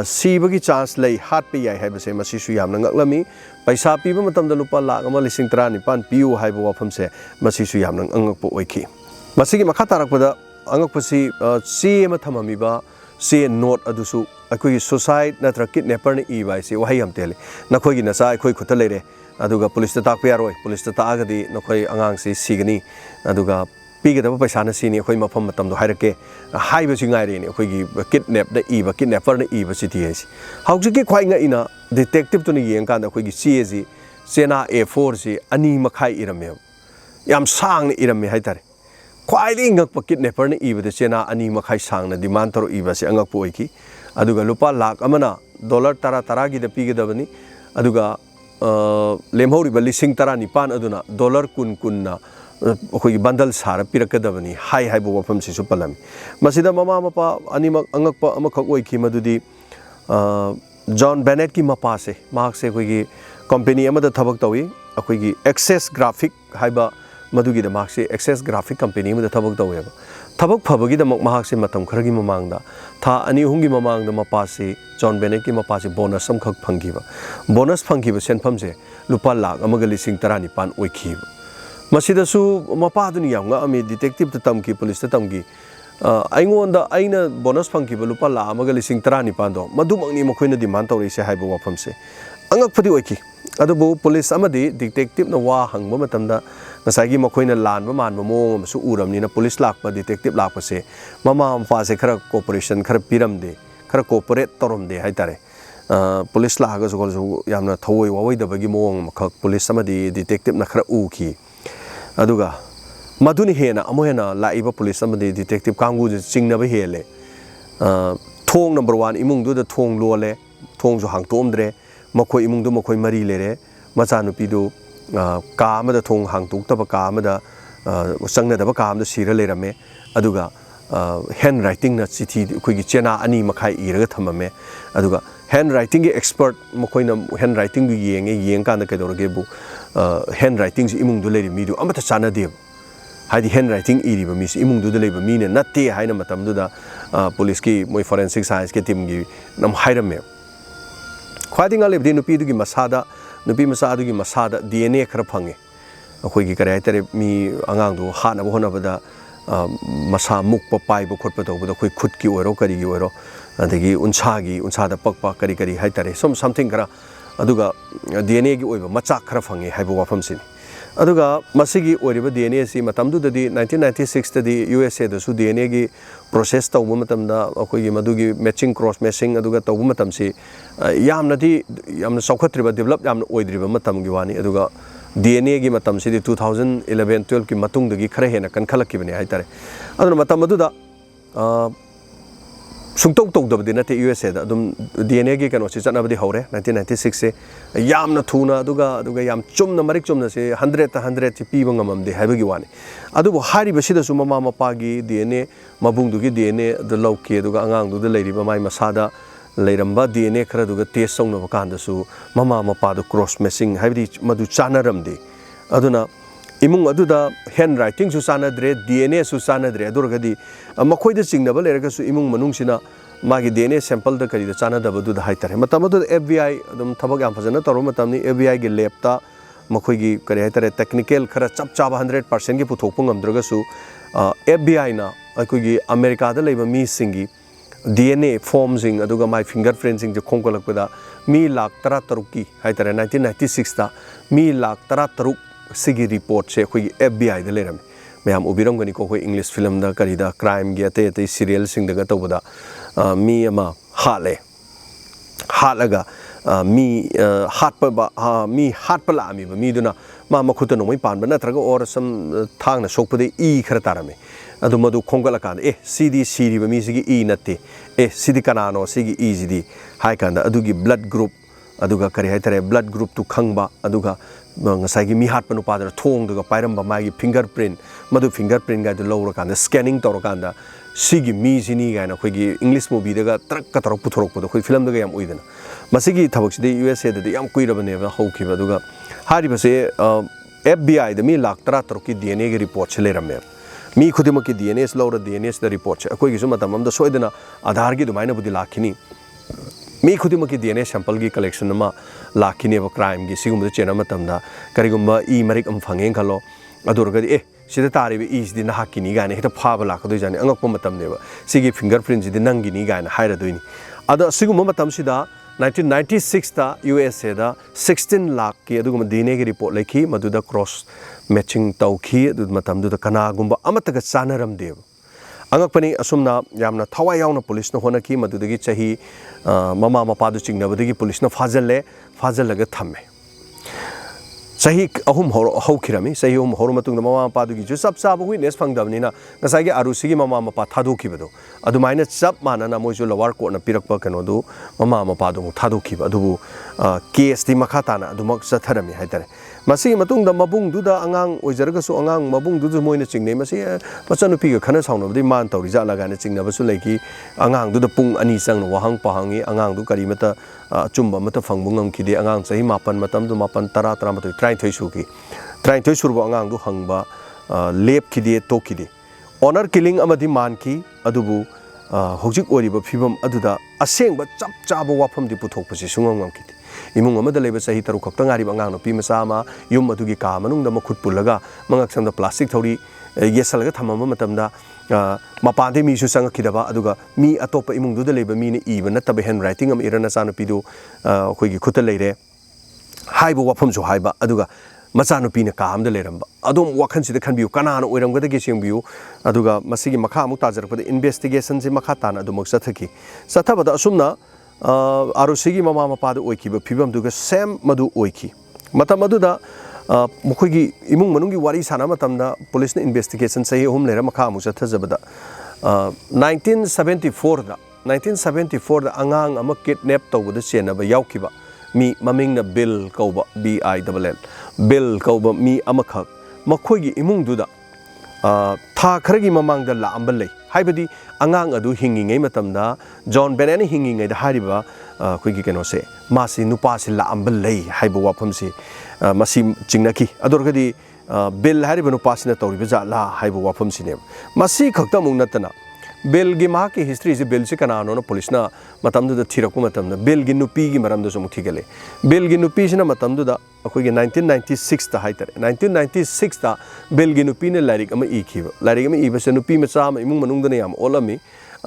सीबगी चांस लई हाटपे याय हाइबसे मसीसु यामना ngakलमी पैसा पीबा मतमदा लुपा लाख अमा लिसिंग 39 पियु हाइबो वाफमसे मसीसु यामना अंगकपो ओइखि मसीगी मखा तारकपदा अंगकपसी सी एमा थममिबा से नोट अदुसु अखोई सुसाइड नत्र किडनैपर ने इबाइसे वहाई हमतेले नखोई नसा अखोई खुत लेरे अदुगा पुलिस ताक यारोय पुलिस तागदी नखोई अंगांगसी सिगनी अदुगा पीगदब पैसा न सिनी अखोई मफम मतमदो हाइरके हाइबसि गाइरेनी अखोई किडनैप द इबा किडनैपर ने इबा सिटी हैसि हौजिकी ख्वाइंगा इना डिटेक्टिव तुनि येंकान अखोई सीएजी सेना A4 जी अनि मखाई इरमे याम सांग इरमे हाइतारे ख्वाइदि ngakpa किडनैपर ने इबदे सेना अनि मखाई सांगना डिमांड तरो इबासे अंगकपो ओइकी अदुगा लुपा लाख अमना डॉलर तरा तरा की पीगदबनी अदुगा लेमहौरिबा लिसिंग 19 अदुना डॉलर कुन कुन्ना अखोई बंडल सारा पिरकदबनी हाई हाइबो वफम सिसु पलमी मसिदा ममा मपा अनिमक अंगकपा अमखक ओइखी मदुदी जॉन बेनेट की मपा से मार्क से अखोई कंपनी अमदा थबक तवी अखोई एक्सेस ग्राफिक हाइबा मदुगी द मार्क से एक्सेस ग्राफिक कंपनी अमदा थबक तवेबा थबक फबगी द मार्क से मतम खरगी ममांगदा था अनि हुंगी ममांगदा मपा से जॉन बेनेट की मपा से बोनस समखक फंगीबा बोनस फंगीबा सेनफम से लुपा लाख अमगा लिसिंग 19 ओइखीबा मसिदसु मपादुनि यामगा अमि डिटेक्टिव त तमकी पुलिस त तमगी आइंगोंदा आइना बोनस फंगीबा लुपा लाख अमगा लिसिंग 19 दो मदुमंगनी मखोइना डिमांड तौरिसे हाइबो वफम से अंगकफदि ओइखी अदुबो पुलिस अमदि डिटेक्टिव न वा हंगबा मतमदा ngसाइगी मखोइना लानबा मानबा मोंग अमसु उरमनिना पुलिस लाखपा डिटेक्टिव लाखपसे ममा मपासे खरा कोऑपरेशन खरा पिरमदे खरा कोऑपरेट तोरमदे हाइतारे पुलिस लाखगा जोगलजो यामना थवoi वावैदबगी मोंग मखक पुलिस अमदि डिटेक्टिव न खरा उखी अदुगा मदुनि हेना अमोहेना लाइबा पुलिस अमदि डिटेक्टिव कांगु चिंगनबा हेले थोंग नंबर 1 इमुंगदुदा थोंग लोले थोंगजो हांगतोमद्रे मखोइ इमुंगदु मखोइ मरी लेरे मचानुपिदु का अमदा थोंग हांगतोक्तबा का अमदा संगनदबा का अमदा सिरा लेरमे अदुगा हैंड राइटिंग न चिठी अखोइगी चेना अनि मखाइ इरगा थममे अदुगा हैंड राइटिंग के एक्सपर्ट मखोइना हैंड राइटिंग दु येंग कांदा कैदोरगेबु हैंड राइटिंग से इमुंगदु लेरि मीदु अमता चानादेब हाइदि हैंड राइटिंग इरिबा मिस इमुंगदु लेबा मीने नत्ते हाइना मतमदुदा पुलिस की मोइ फोरेंसिक साइंस के टीम गी नम हाइरमे ख्वादिंगा लेबदि नुपीदुगी मसादा नुपी मसादुगी मसादा DNA खरा फंगे अखोइगी करे हाइतारे मी अंगांगदु हानबो होनबदा मसा मुक्पा पाइबो खोटपा तौबदा अखोइ खुदकी ओइरो करिगी ओइरो अदगी उनसादा पकपा करी करी हाइतारे समथिंग खरा अदुगा DNA की ओइबा मचाक खरा फंगे हाइबो वाफम सिनी अदुगा मसिगी ओइरिबा DNA सि मतमदुददी 1996 तदी USA दसु DNA की प्रोसेस तौबा मतमदा अखोइगी मदुगी मैचिंग क्रॉस मैचिंग अदुगा तौबा मतमसि यामना सौखत्रिबा डेवलप यामना ओइद्रिबा मतमगी वानी अदुगा DNA की मतमसिदी 2011-12 की मतुंगदगी खरा हेना कनखलक्किबने हाइतारे अदुना मतमदुदा सुंतौक तौदबदि नते USA दा अदुम DNA की कनोसि चनबदि हौरे 1996 से यामना थुना अदुगा याम चुमना मरिक चुमना से 100 ति पीबा ngамamदे हाइबगी वानी अदुबो हारिबसिदसु ममा मपागी DNA मबुंगदुगी DNA द लौके अदुगा अंगांगदुदा लेरिबा माइ मसादा लेरंबा DNA खरा दुगा टेस्ट सौनबा कांदसु ममा मपादु क्रॉस मैचिंग हाइबदि मदु चानरमदे अदुना इमुंग अदुदा हैंड राइटिंग सु चानद्रे DNA सु चानद्रे अदुरगदि मखोइदा चिंगनबा लेरगसु इमुंग मनुंगसिना मागी DNA सैंपल द करिदा चानदबदुदा हाइतारे मतमदु FBI अदुम थबक याम फजना तरो मतमनि FBI गे लैब ता मखोगी करी हाइतरे टेक्निकल खरा चप चाबा 100% की पुथोकप ngamdragasu FBI na अखोगी अमेरिका दा लेबा मी सिंगी DNA form sing aduga my fingerprint sing je khongkolakpada mi lakh 13 ki haitare 1996 ta mi lakh 13 sigi report se khoi FBI da leram mayam ubiram gani ko khoi English film da kari da crime ge ate serial sing da tawda mi ama hale halaga mi hat pa mi hat pa la mi mi duna ma makhuta no mai pan ba natraga or sam thang na sokpade e khara tarame adu madu khongala kan cd ba mi sigi e natte cd kanano sigi e jidi hai kanda adugi blood group aduga kari hai tare blood group tu khangba aduga ngasai gi mi hat panu pa da thong duga pairam ba mai gi fingerprint madu fingerprint ga du lawra kanda scanning tor kanda sigi mi jini ga na khoi gi english movie daga trak ka tor puthorok pu khoi film daga yam uidana masigi thabak sidi USA da yam kuirabane ba hauki ba duga hari ba se FBI da mi lakh 13 ki DNA gi report chele ramme मी खुदिमक की DNS Laur DNS the report अखोई गिसु मतम अमदा सोइदना आधार की दुमाइना बुदि लाखिनी मी खुदिमक की DNA sample की collection मा लाखिनी व crime की सिगुम the चेना मतमदा करिगुम ई मरिक अम फंगेन खलो अदुरगदि सिदा तारिबे ई सिदि नहाकिनी गाने हेता फाबा लाखदो जाने अंगक मतम नेबा सिगी फिंगरप्रिंट सिदि नंगिनी गाने हाइरदोइनी अदा सिगुम मतम सिदा 1996 ता USA दा 16 लाख की अदुगुम DNA की रिपोर्ट लेखी मदुदा क्रॉस मैचिंग तौखी अदुद मतमदुदा कनागुम्बा अमतगा चानरम देव अंगकपनी असुमना यामना थवा यावना पुलिस न होना की मदुदगी चही ममा मपादु चिंगनबदगी पुलिस न फाजलगा थम्मे सही अहुम हौखिरमी सही अहुम हौर मतुंग ममा मपादुगी जो सब साब विटनेस फंगदबनिना नसागी आरुसिगी ममा मपा थादोखिबदो अदुमाइना सब मानना मोइजो लवार कोर्ट न पिरकपा कनोदु ममा मपादु थादोखिबा अदुबु केस ति मखा ताना अदुमक सथरमी हाइतरे मसी मतुंग द मबुंग दुदा अंगांग ओइजरगसु अंगांग मबुंग दुदु मोइना चिंगने मसी मचनुपी ग खना साउनबदि मान तौरि जा लगाने चिंगनबसु लेकी अंगांग दुदा पुंग अनि संग वहांग पहांगी अंगांग दु करिमता चुम्बा मत फंगबु ngamkhide angang sahi mapan matam du mapan tara tara matoi trai thoi suki trai thoi surbo angang du hangba lep khide to khide honor killing amadi manki adubu hojik oriba phibam aduda asengba chap chaba wafam di puthok pasi sungam ngamkhide imung amada leba sahi taru khakta ngari angang no pi masa ma yum adugi ka manung da makhut pulaga mangak sam da plastic thori yesalga thamama matamda mapande mi su sang khidaba aduga mi atopa imung du da leba mi ni iba na tabe handwriting am irana sana pidu khoi gi khuta leire haibu wafam jo haiba aduga machanu pi na ka am da leramba adum wakhan si da khan biu kana na oiram ga da ge sing biu aduga masigi makha amu tajar pa investigation si makha tan adu mak sathaki sathaba da asumna arusigi mama mapa da oiki ba phibam duga sem madu oiki matam adu da मुखोगी इमुंग मनुंगी वारी साना मतमदा police ने investigation सही home लेरा मखा मुसा थजबदा 1974 दा अंगांग अमा kidnap तौबदा चेनबा यावखिबा मी ममिंगना bill कौबा BILL bill कौबा मी अमखक मखोगी इमुंग दुदा था खरगी ममांगदा लांबा लै हाइबदी अंगांग अदु हिंगिंगै मतमदा जॉन बेनेन हिंगिंगै दा हारिबा खोगी केनोसे मासी नुपासी लांबा लै हाइबा वाफमसी मसी चिंगनकी अदोरगदी बिल हारिबा नुपासीना तौरिबा जाला हाइबा वाफमसीने मसी खक्ता मुंग नतना बिल गी मा की हिस्ट्री से बिल से कनानो न पुलिसना मतमदुदा थिरकु मतमदा बिल गी नुपी गी मरमदो सम थिगले बिल गी नुपी सिना मतमदुदा अखोगी 1996 ता हाइतरे 1996 ता बिल गी नुपी ने लारिक अमा इखिबा लारिक अमा इबसे नुपी मचा अमा इमुंग मनुंगदने याम ओलमी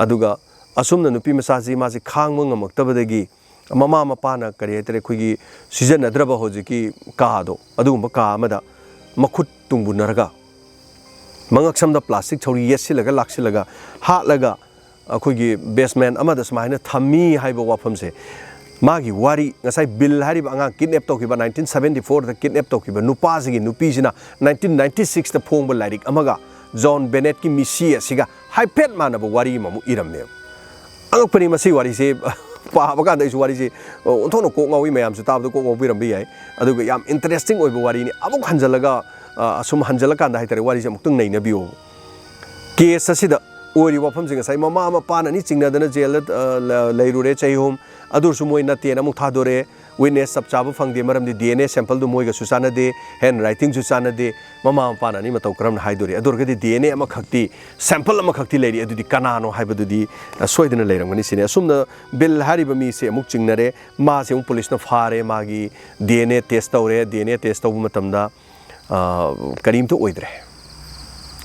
अदुगा असुमना नुपी मचा जी मासे खांग मंगमक्तबदगी ममा मपाना करी हाइतरे खोगी सिजनद्रबा होजिकी कादो अदुगुंबा का अमदा मखुत तुंगबुनरगा मंगक्सम द प्लास्टिक थोड़ी येसिलगा लाक्सिलगा हालगा अखोगी बेसमेंट अमदा समाइना थमी हाइबा वाफम से मागी वारी ngasai बिल हारिबा अंगा किडनैप तौखिबा 1974 दा किडनैप तौखिबा नुपासिगी नुपीसिना 1996 दा फोंबा लाइरिक अमगा जॉन बेनेट की मिसी असिगा हाइफेट मानबा वारी ममु इरमने अंगपनि मसी वारी से पाबा कांदा इस वारी से ओंथोनो को ngawi mayam su tabdo ko ngobiram bi yai aduga yam interesting oiba wari ni amuk hanjalaga asum hanjala kanda haitare wari se muktung nei na biyo case asida ori wafam singa sai mama ama pana ni chingna dana jail leirure chai hom adur su moi na te na muk thadore witness sab chaba phangde maram di DNA sample du moi ga su chana de handwriting su chana de mama mapa na ni matau karam na haidori ador ga di DNA ama khakti sample ama khakti leiri adu di kanano haiba du di soidina leiram gani sine asumna bill hari ba mi se amuk chingnare ma se um police na phare magi DNA test tawre DNA test tawu matamda karim to oidre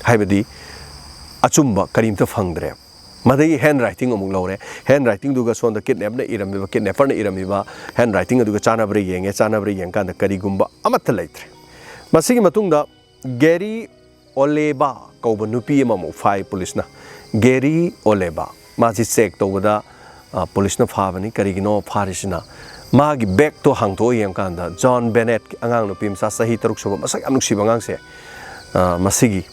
haiba di achumba karim to phangdre madai handwriting amuk lawre handwriting duga sonda kidnap na irami ba kidnapper na irami ba handwriting duga chana bre yeng kan da kari gumba amatta leitre masigi matungda Gary Oleba kauba nupi ama mo fai police na Gary Oleba ma ji check to da police na phabani kari gino pharisina magi back to hangto yem kan da John Bennett angang nupi msa sahi taruk soba masak amnuk si bangang se masigi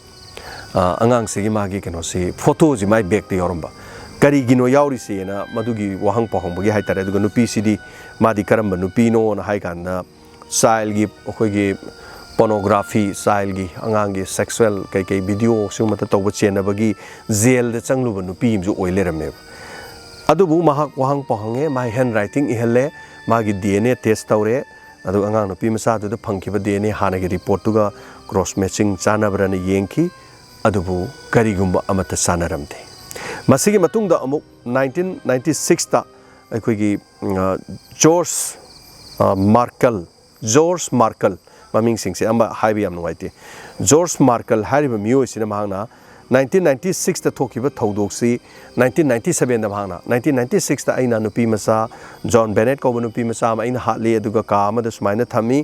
angang segi magi keno si photo ji mai back te yoromba kari gino yauri se na madugi wahang pahong bagi hai tare duga nupi sidi madi karamba nupi no na hai kan da style gi khoi gi pornography style gi angang gi sexual kai video su mata to chena bagi jail da changlu ba nupi ju oilerame adubu mahak wahang pahong e mai handwriting ihelle magi DNA test tawre adu angang nupi masa du da phangki ba DNA hana gi report tu ga cross matching chana brana yengki adubu karigumba amata sanaramde masigi matungda amuk 1996 ta aikoigi George Markle maming sing se amba haibi am nuaite George Markle hariba miyo sina mahangna 1996 ta thokiba thaudoksi 1997 da mahangna 1996 ta aina nupi masa John Bennett ko nupi masa aina hatli aduga ka amada sumaina thami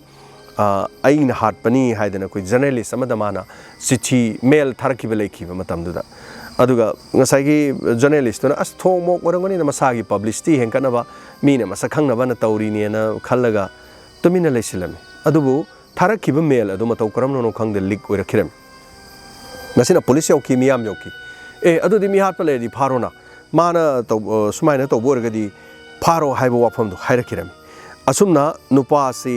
aina hatpani haidana koi journalist amada mana chithi mail tharkiba lekhiba matamduda aduga ngasai journalist na as thomo orangani na masagi publicity henkana ba mina masakhangna ba na tawri ne na khallaga tumina leisilame adubu tharakhiba mail adu matau karam no khangde leak oirakhiram masina police yauki miyam yauki adu di mi hatpa le di pharona mana sumaina to borgadi pharo haiba wafam du hairakhiram asumna nupa si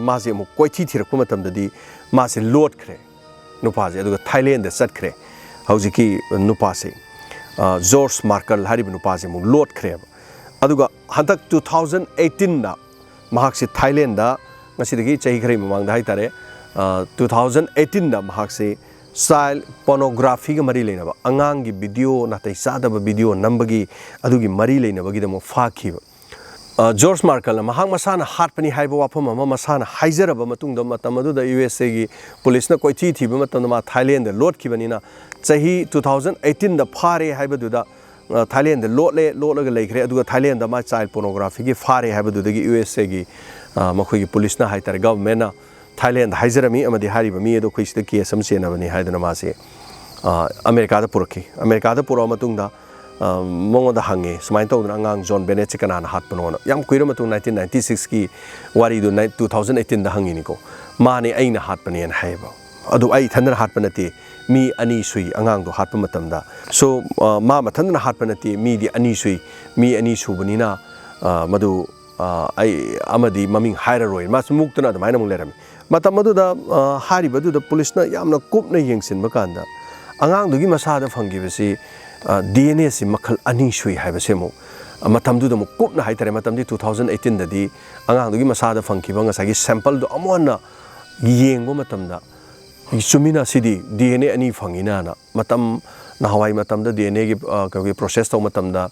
mazi mu koithi thirak matam dadi masi load khre nupa ji aduga Thailand da sat khre haujiki nupa se George Markle harib nupa ji mu load khre aduga hantak 2018 da mahak si Thailand da ngasi dagi chahi khre mamang da hai tare 2018 da mahak se style pornography ga mari leina ba angang gi video na tai sada ba video nambagi adugi mari leina ba gi da mu fakhi George Markle mahang masana hatpani haiba wafam ama masana haizaraba matungda matamadu da USA gi police na koithi thiba matamda ma Thailand da load kibanina chahi 2018 da phare haiba du da Thailand da load ga leikre aduga Thailand da ma child pornography gi phare haiba du da gi USA gi makhoi gi police na haitar government na Thailand haizarami amadi hariba mi edo khoisida case am chena bani haidana ma se America da puraki America da pura matungda mongo da hange sumai to angang John Bennett chikana na hat pano yam kuira matu 1996 ki wari du 2018 da hangi niko mani aina hat pani an haiba adu ai thandana hat panati mi ani sui angang do hat pamatam da so ma mathandana hat panati mi di ani sui banina madu ai amadi maming haira roi mas muktana da maina mung lerami matam madu da hari badu da police na yamna kupna yengsin bakanda angang dugi masada phangi basi DNA si makhal ani shui haiba semo matamdu da mu kupna haitare matamdi 2018 da di angang dugi masada phangkiba ngasagi sample do amona yengbo matamda sumina sidi DNA ani phangina na matam na hawai matamda DNA gi process to matamda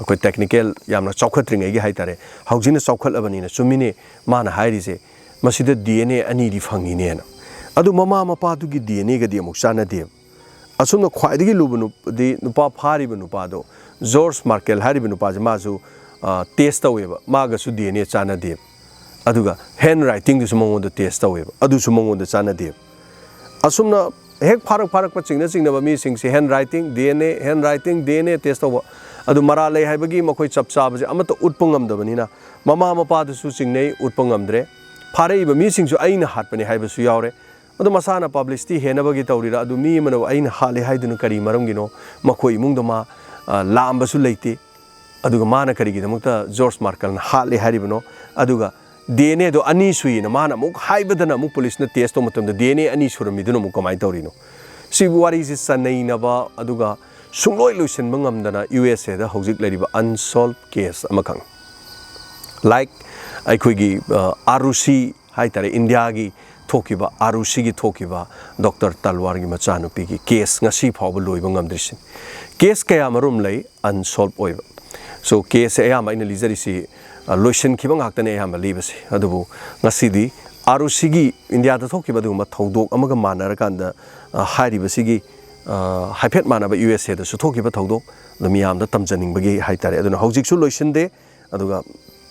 koi technical yamna chawkhatring gi haitare haujina chawkhalabani na sumine mana hairi se masida DNA ani di phangine na adu mama mapa du gi DNA ga di amuk chana de asumna khwaidigi lubunu di nupa phariba nupa do George Markle hariba nupa mazu test taweba maga su DNA chana de aduga handwriting du sumongo do test taweba adu sumongo do chana de asumna hek pharak pa chingna ba mi sing se handwriting DNA test tawa adu mara lei haibagi makhoi chapcha baje amata utpungam da banina mama mapa du su chingnei utpungam dre phare ba mi sing su aina hatpani haiba su yaure adu masana publicity henabagi tawrira adu mi mano aina hale haidunu kari maramgino makhoi mungdoma lambasu leite aduga mana kari gi damukta George Markle na hale haribano aduga DNA do ani sui na mana muk haibadana muk police na test to matam da DNA ani suramidunu muk kamai tawrino si wari is sanai na ba aduga sungloi luisin mangamdana USA da hojik leriba unsolved case amakang like ꯑꯩꯈꯣꯏꯒꯤ ꯑꯥꯔꯨꯁꯤ ꯍꯥꯏꯇꯥꯔꯦ ꯏꯟꯗꯤꯌꯥꯒꯤ ꯊꯣꯛꯈꯤꯕ ꯑꯥꯔꯨꯁꯤꯒꯤ ꯊꯣꯛꯈꯤꯕ doctor ꯇꯜꯋꯥꯔꯒꯤ ꯃꯆꯥꯅꯨꯄꯤꯒꯤ case ꯉꯁꯤ ꯐꯥꯎꯕ ꯂꯣꯏꯕ ꯉꯝꯗ꯭ꯔꯤꯁꯤ case ꯀꯌꯥ ꯃꯔꯨꯝ ꯂꯩ ꯑꯟꯁꯣꯜꯕ ꯑꯣꯏꯕ ꯁꯣ ꯀꯦꯁꯁꯦ ꯑꯌꯥꯝꯕ ꯑꯩꯅ ꯂꯤꯖꯔꯤꯁꯤ ꯂꯣꯏꯁꯤꯟꯈꯤꯕ ꯉꯥꯛꯇꯅꯦ ꯑꯌꯥꯝꯕ ꯂꯤꯕꯁꯤ ꯑꯗꯨꯕꯨ ꯉꯁꯤꯗꯤ ꯑꯥꯔꯨꯁꯤꯒꯤ ꯏꯟꯗꯤꯌꯥꯗ ꯊꯣꯛꯈꯤꯕ ꯑꯗꯨꯒꯨꯝꯕ ꯊꯧꯗꯣꯛ ꯑꯃꯒ ꯃꯥꯟꯅꯔꯀꯥꯟꯗ ꯍꯥꯏꯔꯤꯕꯁꯤꯒꯤ ꯍꯥꯏꯐꯦꯠ ꯃꯥꯟꯅꯕ USA ꯗꯁꯨ ꯊꯣꯛꯈꯤꯕ ꯊꯧꯗꯣꯛ ꯃꯤꯌꯥꯝꯗ ꯇꯝꯖꯅꯤꯡꯕꯒꯤ ꯍꯥꯏꯇꯥꯔꯦ ꯑꯗꯨꯅ ꯍꯧꯖꯤꯛꯁꯨ ꯂꯣꯏꯁꯤꯟꯗꯦ ꯑꯗꯨꯒ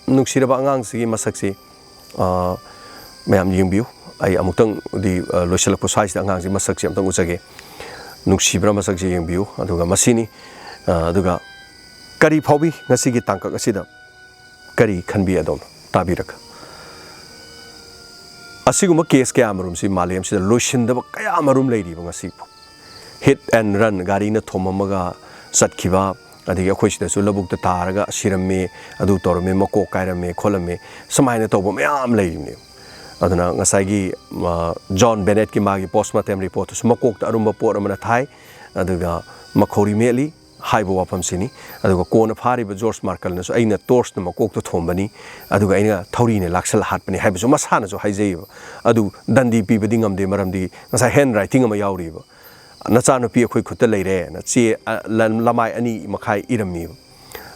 ꯅꯨꯡꯁꯤꯔꯕ ꯑꯉꯥꯡꯁꯤꯒꯤ ꯃꯁꯛꯁꯤ ꯃꯌꯥꯝ ꯌꯦꯡꯕꯤꯌꯨ ꯑꯩ ꯑꯃꯨꯛꯇꯪꯗꯤ ꯂꯣꯏꯁꯤꯜꯂꯛꯄ ꯁ꯭ꯋꯥꯏꯁꯤꯗ ꯑꯉꯥꯡꯁꯤ ꯃꯁꯛꯁꯤ ꯑꯃꯨꯛꯇꯪ ꯎꯖꯒꯦ ꯅꯨꯡꯁꯤꯕ꯭ꯔꯥ ꯃꯁꯛꯁꯤ ꯌꯦꯡꯕꯤꯌꯨ ꯑꯗꯨꯒ ꯃꯁꯤꯅꯤ ꯑꯗꯨꯒ ꯀꯔꯤ ꯐꯥꯎꯕꯤ ꯉꯁꯤꯒꯤ ꯇꯥꯡꯀꯛ ꯑꯁꯤꯗ ꯀꯔꯤ ꯈꯟꯕꯤ ꯑꯗꯣꯝ ꯇꯥꯕꯤꯔꯒ ꯑꯁꯤꯒꯨꯝꯕ ꯀꯦꯁ ꯀꯌꯥ ꯃꯔꯨꯝꯁꯤ ꯃꯥꯂꯦꯝꯁꯤꯗ ꯂꯣꯏꯁꯤꯟꯗꯕ ꯀꯌꯥ ꯃꯔꯨꯝ ꯂꯩꯔꯤꯕ ꯉꯁꯤꯐꯥꯎ ꯍꯤꯠ ꯑꯦꯟ ꯔꯟ ꯒꯥꯔꯤꯅ ꯊꯣꯝꯃꯝꯃꯒ ꯆꯠꯈꯤꯕ ꯑꯗꯒꯤ ꯑꯩꯈꯣꯏ ꯁꯤꯗꯁꯨ ꯂꯧꯕꯨꯛꯇ ꯇꯥꯔꯒ ꯁꯤꯔꯝꯃꯦ ꯑꯗꯨ ꯇꯧꯔꯝꯃꯦ ꯃꯀꯣꯛ ꯀꯥꯏꯔꯝꯃꯦ ꯈꯣꯠꯂꯝꯃꯦ ꯁꯨꯃꯥꯏꯅ ꯇꯧꯕ ꯃꯌꯥꯝ ꯂꯩꯔꯤꯕꯅꯦ ꯑꯗꯨꯅ ꯉꯁꯥꯏꯒꯤ ꯖꯣꯟ ꯕꯦꯅꯦꯠꯀꯤ ꯃꯥꯒꯤ ꯄꯣꯁꯃꯣꯔꯇꯦꯝ ꯔꯤꯄꯣꯔꯠꯇꯨꯁꯨ ꯃꯀꯣꯛꯇ ꯑꯔꯨꯝꯕ ꯄꯣꯠ ꯑꯃꯅ ꯊꯥꯏ ꯑꯗꯨꯒ ꯃꯈꯧꯔꯤ ꯃꯦꯠꯂꯤ ꯍꯥꯏꯕ ꯋꯥꯐꯝꯁꯤꯅꯤ ꯑꯗꯨꯒ ꯀꯣꯟꯅ ꯐꯥꯔꯤꯕ ꯖꯣꯔꯖ ꯃꯥꯔꯀꯜꯅꯁꯨ ꯑꯩꯅ ꯇꯣꯔꯆꯅ ꯃꯀꯣꯛꯇ ꯊꯣꯝꯕꯅꯤ ꯑꯗꯨꯒ ꯑꯩꯅ ꯊꯧꯔꯤꯅ ꯂꯥꯛꯁꯜ ꯍꯥꯠꯄꯅꯤ ꯍꯥꯏꯕꯁꯨ ꯃꯁꯥꯅꯁꯨ ꯍꯥꯏꯖꯩꯌꯦꯕ ꯑꯗꯨ ꯗꯟꯗꯤ ꯄꯤꯕꯗꯤ ꯉꯝꯗꯦ ꯃꯔꯝꯗꯤ ꯉꯁꯥꯏ ꯍꯦꯟ ꯔꯥꯏꯇꯤꯡ ꯑꯃ ꯌꯥꯎꯔꯤꯕ ꯅꯆꯥꯅꯨꯄꯤ ꯑꯩꯈꯣꯏ ꯈꯨꯠꯇ ꯂꯩꯔꯦꯅ ꯆꯦ ꯂꯃꯥꯏ 2.5 ꯏꯔꯝꯃꯤꯕ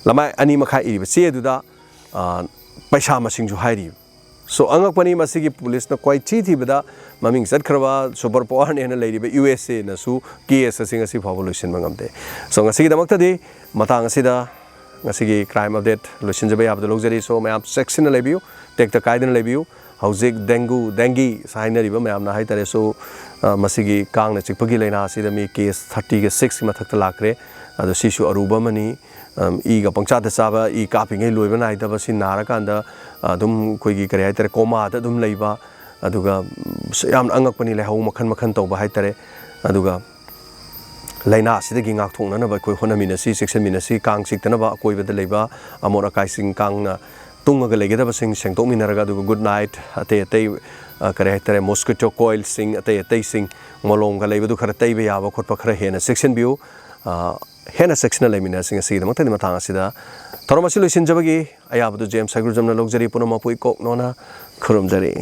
ꯂꯃꯥꯏ 2.5 ꯏꯔꯤꯕ ꯆꯦꯗꯨꯗ ꯄꯩꯁꯥ ꯃꯁꯤꯡꯁꯨ ꯍꯥꯏꯔꯤꯕ ꯁꯣ ꯑꯉꯛꯄꯅꯤ ꯃꯁꯤꯒꯤ ꯄꯨꯂꯤꯁꯅ ꯀ꯭ꯋꯥꯏꯊꯤ ꯊꯤꯕꯗ ꯃꯃꯤꯡ ꯆꯠꯈ꯭ꯔꯕ ꯁꯨꯄꯔ ꯄꯥꯋꯔꯅꯦꯅ ꯂꯩꯔꯤꯕ USA ꯅꯁꯨ ꯀꯦꯁ ꯑꯁꯤ ꯉꯁꯤ ꯐꯥꯎꯕ ꯂꯣꯏꯁꯤꯟꯕ ꯉꯝꯗꯦ ꯁꯣ ꯉꯁꯤꯒꯤꯗꯃꯛꯇꯗꯤ ꯃꯇꯥꯡ ꯑꯁꯤꯗ ꯉꯁꯤꯒꯤ ꯀ꯭ꯔꯥꯏꯝ ꯑꯞꯗꯦꯠ ꯂꯣꯏꯁꯤꯟꯖꯕ ꯌꯥꯕꯗ ꯂꯧꯖꯔꯤ ꯁꯣ ꯃꯌꯥꯝ ꯆꯦꯛꯁꯤꯟꯅ ꯂꯩꯕꯤꯌꯨ ꯇꯦꯛꯇ ꯀꯥꯏꯗꯅ ꯂꯩꯕꯤꯌꯨ ꯍꯧꯖꯤꯛ ꯗꯦꯡꯒꯤ ꯍꯥꯏꯅꯔꯤꯕ ꯃꯌꯥꯝꯅ ꯍꯥꯏꯇꯥꯔꯦ ꯁꯣ ꯃꯁꯤꯒꯤ ꯀꯥꯡꯅ ꯆꯤꯛꯄꯒꯤ ꯂꯥꯏꯅꯥ ꯑꯁꯤꯗ ꯃꯤ ꯀꯦꯁ 36ꯒꯤ ꯃꯊꯛꯇ ꯂꯥꯛꯈ꯭ꯔꯦ ꯑꯗꯣ ꯁꯤꯁꯨ ꯑꯔꯨꯕ ꯑꯃꯅꯤ ꯏꯒ ꯄꯪꯆꯥꯗ ꯆꯥꯕ ꯏ ꯀꯥꯞꯄꯤꯉꯩ ꯂꯣꯏꯕ ꯅꯥꯏꯗꯕ ꯁꯤ ꯅꯥꯔꯀꯥꯟꯗ ꯑꯗꯨꯝ ꯑꯩꯈꯣꯏꯒꯤ ꯀꯔꯤ ꯍꯥꯏꯇꯥꯔꯦ ꯀꯣꯃꯥꯗ ꯑꯗꯨꯝ ꯂꯩꯕ ꯑꯗꯨꯒ ꯌꯥꯝꯅ ꯑꯉꯛꯄꯅꯤ ꯂꯩꯍꯧ ꯃꯈꯟ ꯃꯈꯟ ꯇꯧꯕ ꯍꯥꯏꯇꯥꯔꯦ ꯑꯗꯨꯒ ꯂꯥꯏꯅꯥ ꯑꯁꯤꯗꯒꯤ ꯉꯥꯛꯊꯣꯛꯅꯅꯕ ꯑꯩꯈꯣꯏ ꯍꯣꯠꯅꯃꯤꯟꯅꯁꯤ ꯆꯦꯛꯁꯤꯟꯃꯤꯟꯅꯁꯤ ꯀꯥꯡ ꯆꯤꯛꯇꯅꯕ ꯑꯀꯣꯏꯕꯗ ꯂꯩꯕ ꯑꯃꯣꯠ ꯑꯀꯥꯏꯁꯤꯡ ꯀꯥꯡꯅ ꯇꯨꯡꯉꯒ ꯂꯩꯒꯗꯕꯁꯤꯡ ꯁꯦꯡꯗꯣꯛꯃꯤꯟꯅꯔꯒ ꯑꯗꯨꯒ ꯒꯨꯗ ꯅꯥꯏꯠ ꯑꯇꯩ ꯑꯇꯩ ꯀꯔꯤ ꯍꯥꯏꯇꯥꯔꯦ ꯃꯣꯁꯀꯤꯇꯣ ꯀꯣꯏꯜꯁꯤꯡ ꯑꯇꯩ ꯑꯇꯩꯁꯤꯡ ꯃꯣꯂꯣꯝꯒ ꯂꯩꯕꯗꯨ ꯈꯔ ꯇꯩꯕ ꯌꯥꯕ ꯈꯣꯠꯄ ꯈꯔ ꯍꯦꯟꯅ ꯆꯦꯛꯁꯤꯟꯕꯤꯌꯨ ꯍꯦꯟꯅ ꯆꯦꯛꯁꯤꯟꯅ ꯂꯩꯃꯤꯟꯅꯁꯤ ꯉꯁꯤꯒꯤꯗꯃꯛꯇꯗꯤ ꯃꯇꯥꯡ ꯑꯁꯤꯗ ꯊꯧꯔꯝ ꯑꯁꯤ ꯂꯣꯏꯁꯤꯟꯖꯕꯒꯤ ꯑꯌꯥꯕꯗꯨ ꯖꯦꯝꯁ ꯍꯥꯏꯒ꯭ꯔꯨꯖꯝꯅ ꯂꯧꯖꯔꯤ ꯄꯨꯝꯅꯃꯛꯄꯨ ꯏꯀꯣꯛꯅꯣꯅ ꯈꯨꯔꯨꯝꯖꯔꯤ